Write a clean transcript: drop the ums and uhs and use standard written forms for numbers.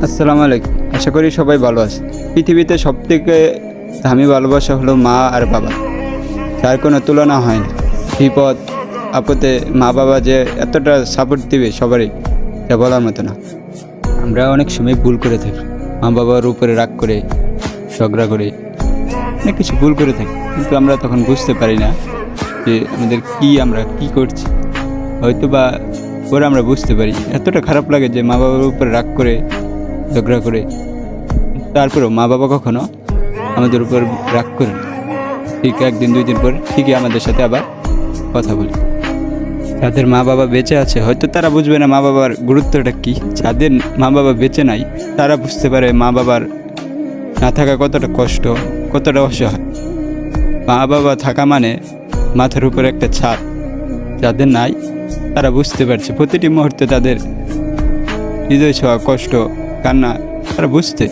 আসসালামু আলাইকুম। আশা করি সবাই ভালো আছে। পৃথিবীতে সবথেকে দামি ভালোবাসা হলো মা আর বাবা, যার কোনো তুলনা হয় না। বিপদ আপদে মা বাবা যে এতটা সাপোর্ট দিবে সবারই, যা বলার মতো না। আমরা অনেক সময় ভুল করে থাকি, মা বাবার উপরে রাগ করে, ঝগড়া করে, অনেক কিছু ভুল করে থাকি, কিন্তু আমরা তখন বুঝতে পারি না যে আমরা কি করছি। হয়তো বা পরে আমরা বুঝতে পারি, এতটা খারাপ লাগে যে মা বাবার উপরে রাগ করে, ঝগড়া করে, তারপরেও মা বাবা কখনো আমাদের উপর রাগ করে না। ঠিক একদিন দুই দিন পর ঠিকই আমাদের সাথে আবার কথা বলে। যাদের মা বাবা বেঁচে আছে হয়তো তারা বুঝবে না মা বাবার গুরুত্বটা কী। যাদের মা বাবা বেঁচে নাই তারা বুঝতে পারে মা বাবার না থাকা কতটা কষ্ট, কতটা অসহায়। মা বাবা থাকা মানে মাথার উপর একটা ছাদ। যাদের নাই তারা বুঝতে পারছে প্রতিটি মুহূর্তে তাদের হৃদয় ছোঁয়া কষ্ট, কান্না তারা বুঝতে